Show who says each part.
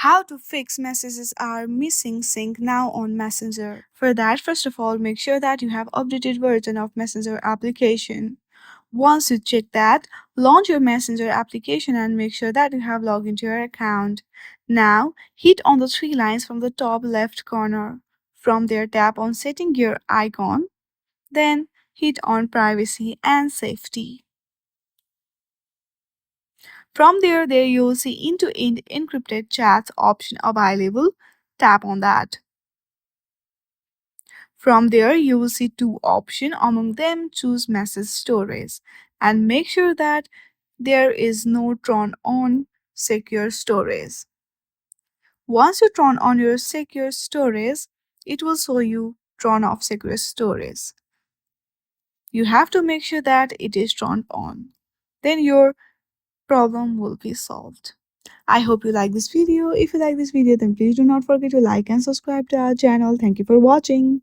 Speaker 1: How to fix messages are missing sync now on Messenger. For that, first of all, make sure that you have updated version of Messenger application. Once you check that, launch your Messenger application and make sure that you have logged into your account. Now, hit on the three lines from the top left corner. From there, tap on setting gear icon, then hit on privacy and safety. From there you'll see end-to-end encrypted chats option available. Tap on that. From there, you will see two options. Among them, choose message storage and make sure that there is no turn on secure storage. Once you turn on your secure storage, it will show you turn off secure storage. You have to make sure that it is turned on. Then your problem will be solved. I hope you like this video. If you like this video, then please do not forget to like and subscribe to our channel. Thank you for watching.